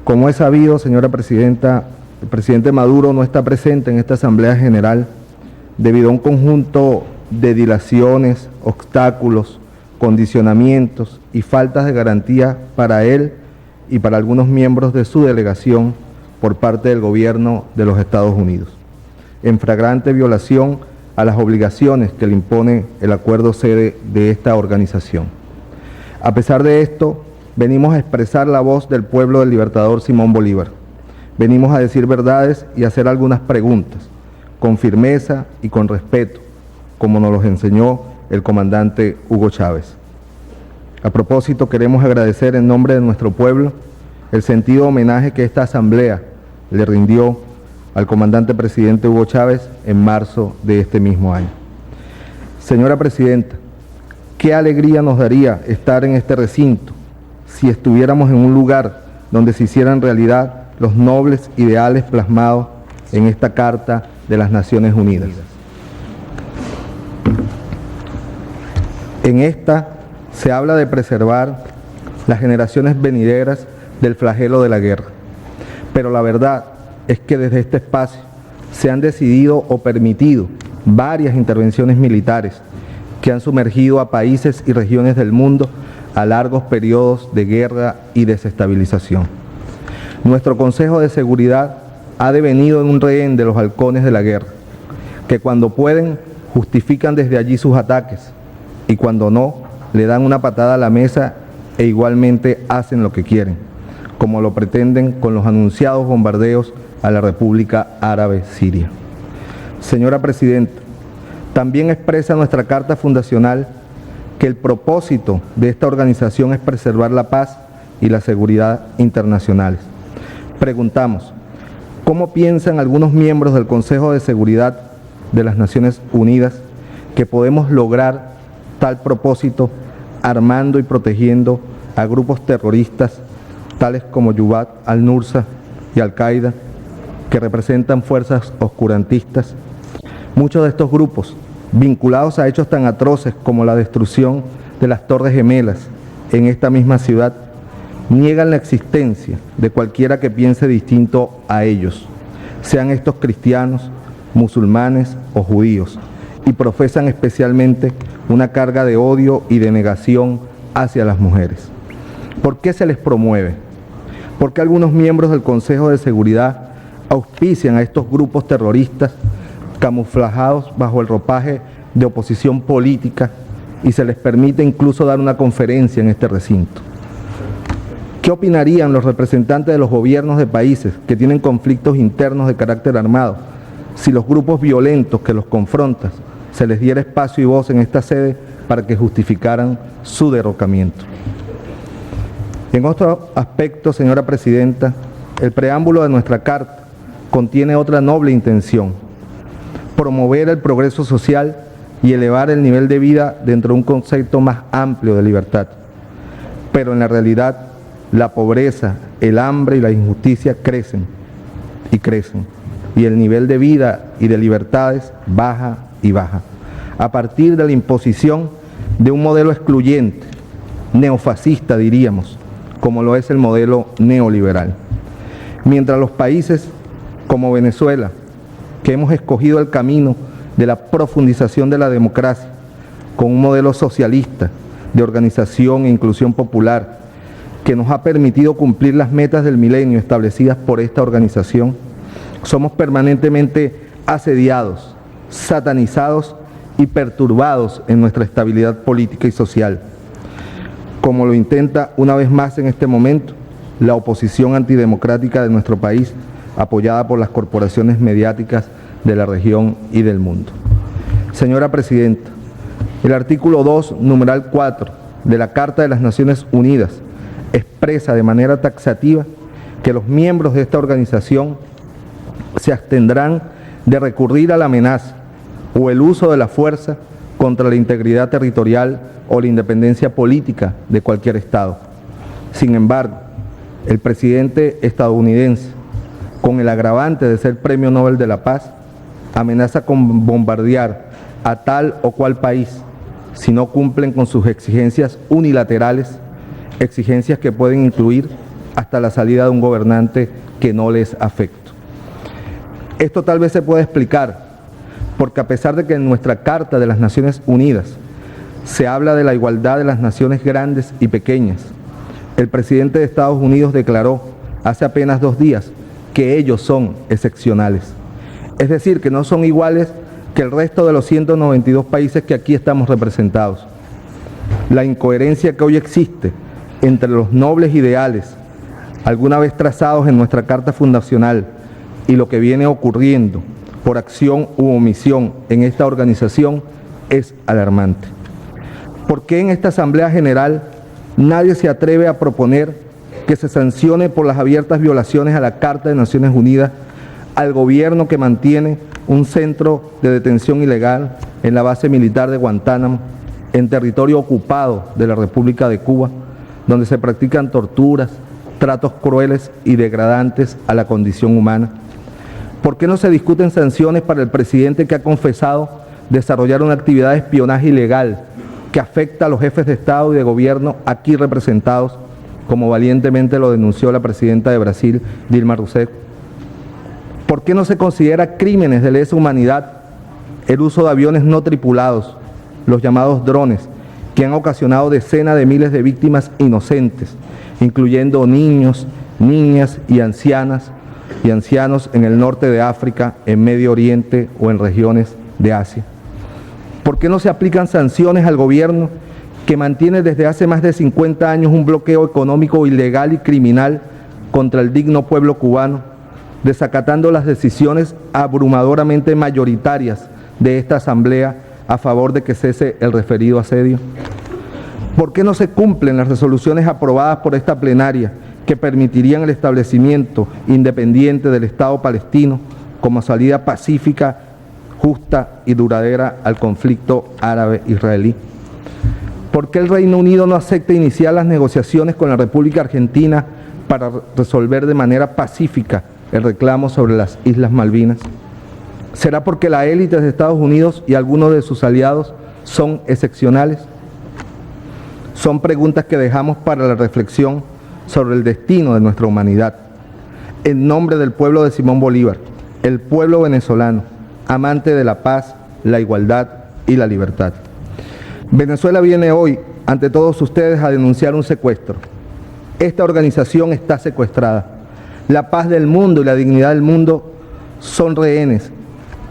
Como es sabido, señora Presidenta, el presidente Maduro no está presente en esta Asamblea General debido a un conjunto de dilaciones, obstáculos, condicionamientos y faltas de garantía para él y para algunos miembros de su delegación por parte del gobierno de los Estados Unidos, en flagrante violación a las obligaciones que le impone el acuerdo sede de esta organización. A pesar de esto, venimos a expresar la voz del pueblo del libertador Simón Bolívar. Venimos a decir verdades y a hacer algunas preguntas, con firmeza y con respeto, como nos los enseñó el comandante Hugo Chávez. A propósito, queremos agradecer en nombre de nuestro pueblo el sentido homenaje que esta asamblea le rindió al comandante presidente Hugo Chávez en marzo de este mismo año. Señora Presidenta, qué alegría nos daría estar en este recinto si estuviéramos en un lugar donde se hicieran realidad los nobles ideales plasmados en esta Carta de las Naciones Unidas. En esta se habla de preservar las generaciones venideras del flagelo de la guerra, pero la verdad es que desde este espacio se han decidido o permitido varias intervenciones militares que han sumergido a países y regiones del mundo a largos periodos de guerra y desestabilización. Nuestro Consejo de Seguridad ha devenido en un rehén de los halcones de la guerra, que cuando pueden justifican desde allí sus ataques y cuando no, le dan una patada a la mesa e igualmente hacen lo que quieren, como lo pretenden con los anunciados bombardeos a la República Árabe Siria. Señora Presidenta, también expresa nuestra Carta Fundacional que el propósito de esta organización es preservar la paz y la seguridad internacionales. Preguntamos, ¿cómo piensan algunos miembros del Consejo de Seguridad de las Naciones Unidas que podemos lograr tal propósito armando y protegiendo a grupos terroristas tales como Jabhat al-Nusra y Al-Qaeda, que representan fuerzas oscurantistas? Muchos de estos grupos, vinculados a hechos tan atroces como la destrucción de las Torres Gemelas en esta misma ciudad, niegan la existencia de cualquiera que piense distinto a ellos, sean estos cristianos, musulmanes o judíos, y profesan especialmente una carga de odio y de negación hacia las mujeres. ¿Por qué se les promueve? ¿Por qué algunos miembros del Consejo de Seguridad auspician a estos grupos terroristas camuflados bajo el ropaje de oposición política y se les permite incluso dar una conferencia en este recinto? ¿Qué opinarían los representantes de los gobiernos de países que tienen conflictos internos de carácter armado si los grupos violentos que los confrontan se les diera espacio y voz en esta sede para que justificaran su derrocamiento? En otro aspecto, señora Presidenta, el preámbulo de nuestra Carta contiene otra noble intención: promover el progreso social y elevar el nivel de vida dentro de un concepto más amplio de libertad. Pero en la realidad, la pobreza, el hambre y la injusticia crecen y crecen, y el nivel de vida y de libertades baja y baja, a partir de la imposición de un modelo excluyente, neofascista diríamos, como lo es el modelo neoliberal. Mientras los países como Venezuela, que hemos escogido el camino de la profundización de la democracia, con un modelo socialista de organización e inclusión popular, que nos ha permitido cumplir las metas del milenio establecidas por esta organización, somos permanentemente asediados, satanizados y perturbados en nuestra estabilidad política y social, como lo intenta una vez más en este momento la oposición antidemocrática de nuestro país, apoyada por las corporaciones mediáticas de la región y del mundo. Señora Presidenta, el artículo 2, numeral 4 de la Carta de las Naciones Unidas expresa de manera taxativa que los miembros de esta organización se abstendrán de recurrir a la amenaza o el uso de la fuerza contra la integridad territorial o la independencia política de cualquier Estado. Sin embargo, el presidente estadounidense, con el agravante de ser Premio Nobel de la Paz, amenaza con bombardear a tal o cual país si no cumplen con sus exigencias unilaterales, exigencias que pueden incluir hasta la salida de un gobernante que no les afecte. Esto tal vez se puede explicar porque a pesar de que en nuestra Carta de las Naciones Unidas se habla de la igualdad de las naciones grandes y pequeñas, el presidente de Estados Unidos declaró hace apenas 2 días que ellos son excepcionales. Es decir, que no son iguales que el resto de los 192 países que aquí estamos representados. La incoherencia que hoy existe entre los nobles ideales, alguna vez trazados en nuestra Carta Fundacional, y lo que viene ocurriendo por acción u omisión en esta organización es alarmante. ¿Por qué en esta Asamblea General nadie se atreve a proponer que se sancione por las abiertas violaciones a la Carta de Naciones Unidas al gobierno que mantiene un centro de detención ilegal en la base militar de Guantánamo, en territorio ocupado de la República de Cuba, donde se practican torturas, tratos crueles y degradantes a la condición humana? ¿Por qué no se discuten sanciones para el presidente que ha confesado desarrollar una actividad de espionaje ilegal que afecta a los jefes de Estado y de gobierno aquí representados, como valientemente lo denunció la presidenta de Brasil, Dilma Rousseff? ¿Por qué no se considera crímenes de lesa humanidad el uso de aviones no tripulados, los llamados drones, que han ocasionado decenas de miles de víctimas inocentes, incluyendo niños, niñas y ancianos en el norte de África, en Medio Oriente o en regiones de Asia? ¿Por qué no se aplican sanciones al gobierno que mantiene desde hace más de 50 años un bloqueo económico ilegal y criminal contra el digno pueblo cubano, desacatando las decisiones abrumadoramente mayoritarias de esta Asamblea a favor de que cese el referido asedio? ¿Por qué no se cumplen las resoluciones aprobadas por esta plenaria que permitirían el establecimiento independiente del Estado palestino como salida pacífica, justa y duradera al conflicto árabe-israelí? ¿Por qué el Reino Unido no acepta iniciar las negociaciones con la República Argentina para resolver de manera pacífica el reclamo sobre las Islas Malvinas? ¿Será porque la élite de Estados Unidos y algunos de sus aliados son excepcionales? Son preguntas que dejamos para la reflexión sobre el destino de nuestra humanidad. En nombre del pueblo de Simón Bolívar, el pueblo venezolano, amante de la paz, la igualdad y la libertad. Venezuela viene hoy ante todos ustedes a denunciar un secuestro. Esta organización está secuestrada. La paz del mundo y la dignidad del mundo son rehenes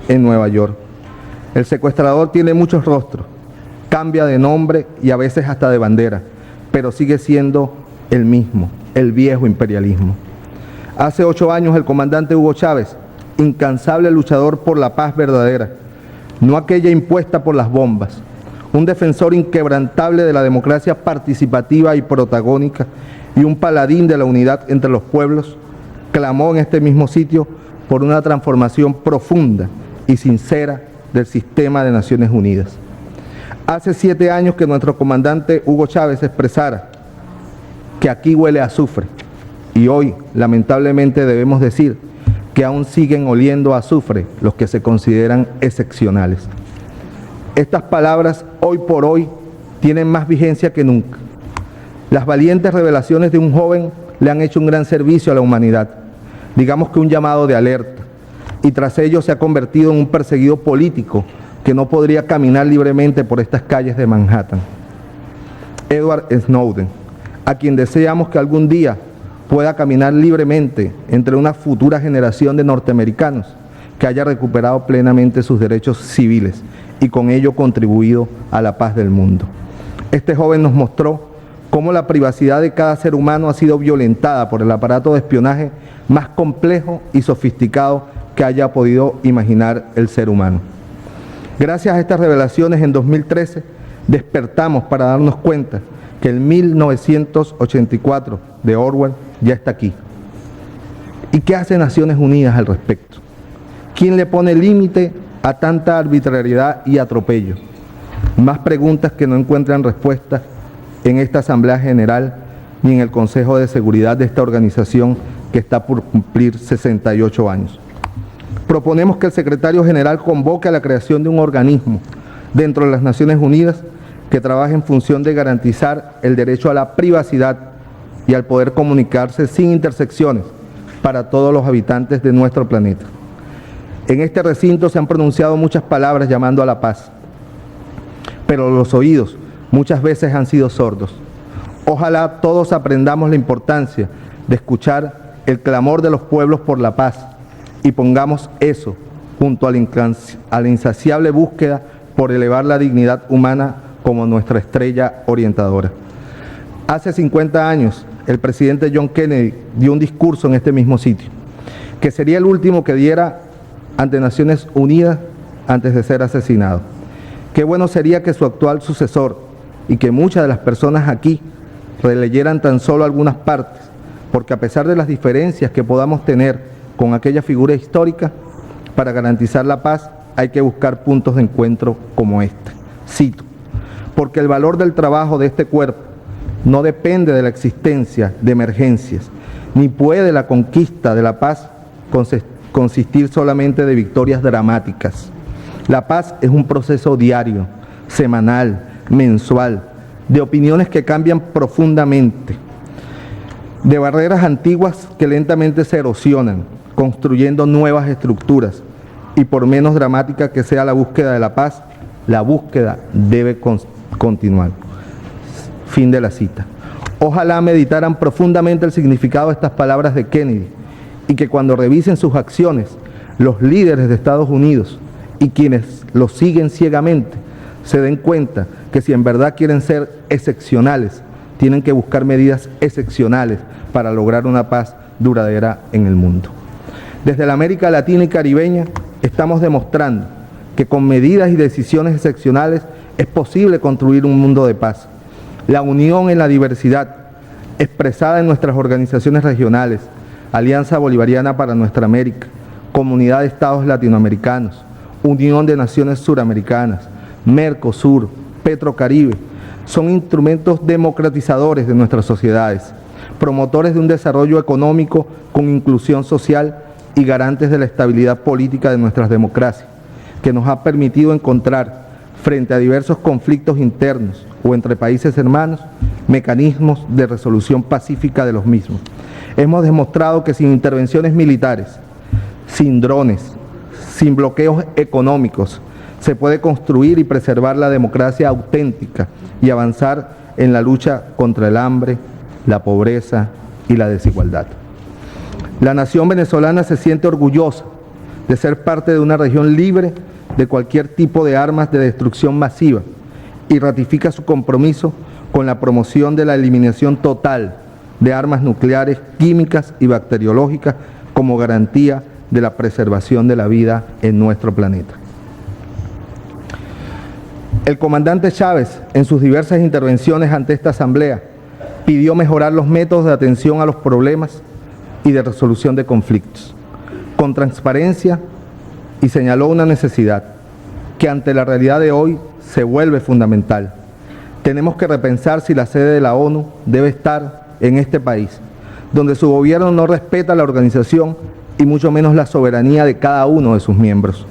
en Nueva York. El secuestrador tiene muchos rostros, cambia de nombre y a veces hasta de bandera, pero sigue siendo el mismo, el viejo imperialismo. Hace 8 años el comandante Hugo Chávez, incansable luchador por la paz verdadera, no aquella impuesta por las bombas, un defensor inquebrantable de la democracia participativa y protagónica y un paladín de la unidad entre los pueblos, clamó en este mismo sitio por una transformación profunda y sincera del sistema de Naciones Unidas. Hace 7 años que nuestro comandante Hugo Chávez expresara que aquí huele a azufre y hoy lamentablemente debemos decir que aún siguen oliendo a azufre los que se consideran excepcionales. Estas palabras hoy por hoy tienen más vigencia que nunca. Las valientes revelaciones de un joven le han hecho un gran servicio a la humanidad, digamos que un llamado de alerta, y tras ello se ha convertido en un perseguido político que no podría caminar libremente por estas calles de Manhattan. Edward Snowden, a quien deseamos que algún día pueda caminar libremente entre una futura generación de norteamericanos que haya recuperado plenamente sus derechos civiles y con ello contribuido a la paz del mundo. Este joven nos mostró cómo la privacidad de cada ser humano ha sido violentada por el aparato de espionaje más complejo y sofisticado que haya podido imaginar el ser humano. Gracias a estas revelaciones, en 2013 despertamos para darnos cuenta que el 1984 de Orwell ya está aquí. ¿Y qué hace Naciones Unidas al respecto? ¿Quién le pone límite a tanta arbitrariedad y atropello? Más preguntas que no encuentran respuesta en esta Asamblea General ni en el Consejo de Seguridad de esta organización que está por cumplir 68 años. Proponemos que el secretario general convoque a la creación de un organismo dentro de las Naciones Unidas que trabaje en función de garantizar el derecho a la privacidad y al poder comunicarse sin intersecciones para todos los habitantes de nuestro planeta. En este recinto se han pronunciado muchas palabras llamando a la paz, pero los oídos muchas veces han sido sordos. Ojalá todos aprendamos la importancia de escuchar el clamor de los pueblos por la paz y pongamos eso junto a la insaciable búsqueda por elevar la dignidad humana como nuestra estrella orientadora. Hace 50 años, el presidente John Kennedy dio un discurso en este mismo sitio, que sería el último que diera ante Naciones Unidas antes de ser asesinado. Qué bueno sería que su actual sucesor y que muchas de las personas aquí releyeran tan solo algunas partes, porque a pesar de las diferencias que podamos tener con aquella figura histórica, para garantizar la paz hay que buscar puntos de encuentro como este. Cito: porque el valor del trabajo de este cuerpo no depende de la existencia de emergencias, ni puede la conquista de la paz consistir solamente de victorias dramáticas. La paz es un proceso diario, semanal, mensual, de opiniones que cambian profundamente, de barreras antiguas que lentamente se erosionan, construyendo nuevas estructuras, y por menos dramática que sea la búsqueda de la paz, la búsqueda debe continuar. Fin de la cita. Ojalá meditaran profundamente el significado de estas palabras de Kennedy y que cuando revisen sus acciones, los líderes de Estados Unidos y quienes los siguen ciegamente se den cuenta que si en verdad quieren ser excepcionales, tienen que buscar medidas excepcionales para lograr una paz duradera en el mundo. Desde la América Latina y Caribeña estamos demostrando que con medidas y decisiones excepcionales es posible construir un mundo de paz. La unión en la diversidad, expresada en nuestras organizaciones regionales, Alianza Bolivariana para Nuestra América, Comunidad de Estados Latinoamericanos, Unión de Naciones Suramericanas, Mercosur, Petrocaribe, son instrumentos democratizadores de nuestras sociedades, promotores de un desarrollo económico con inclusión social y garantes de la estabilidad política de nuestras democracias, que nos ha permitido encontrar, frente a diversos conflictos internos o entre países hermanos, mecanismos de resolución pacífica de los mismos. Hemos demostrado que sin intervenciones militares, sin drones, sin bloqueos económicos, se puede construir y preservar la democracia auténtica y avanzar en la lucha contra el hambre, la pobreza y la desigualdad. La nación venezolana se siente orgullosa de ser parte de una región libre de cualquier tipo de armas de destrucción masiva y ratifica su compromiso con la promoción de la eliminación total de armas nucleares, químicas y bacteriológicas como garantía de la preservación de la vida en nuestro planeta. El comandante Chávez, en sus diversas intervenciones ante esta asamblea, pidió mejorar los métodos de atención a los problemas y de resolución de conflictos, con transparencia, y señaló una necesidad que ante la realidad de hoy se vuelve fundamental. Tenemos que repensar si la sede de la ONU debe estar en este país, donde su gobierno no respeta la organización y mucho menos la soberanía de cada uno de sus miembros.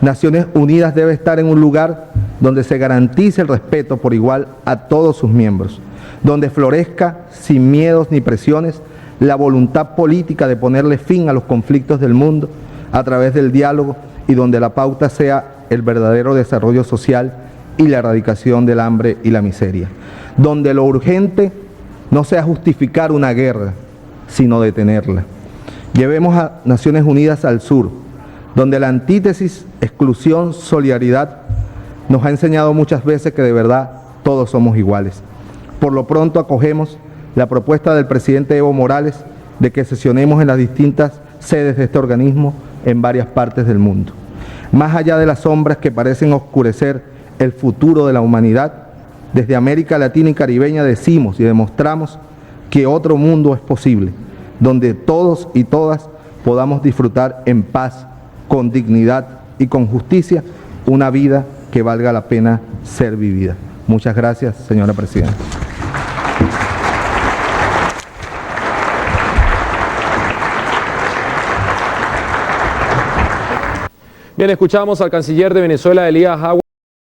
Naciones Unidas debe estar en un lugar donde se garantice el respeto por igual a todos sus miembros, donde florezca sin miedos ni presiones la voluntad política de ponerle fin a los conflictos del mundo a través del diálogo y donde la pauta sea el verdadero desarrollo social y la erradicación del hambre y la miseria, donde lo urgente no sea justificar una guerra, sino detenerla. Llevemos a Naciones Unidas al sur, donde la antítesis, exclusión, solidaridad, nos ha enseñado muchas veces que de verdad todos somos iguales. Por lo pronto acogemos la propuesta del presidente Evo Morales de que sesionemos en las distintas sedes de este organismo en varias partes del mundo. Más allá de las sombras que parecen oscurecer el futuro de la humanidad, desde América Latina y Caribeña decimos y demostramos que otro mundo es posible, donde todos y todas podamos disfrutar en paz, con dignidad y con justicia una vida que valga la pena ser vivida. Muchas gracias, señora presidenta. Bien, escuchamos al canciller de Venezuela, Elías Agua.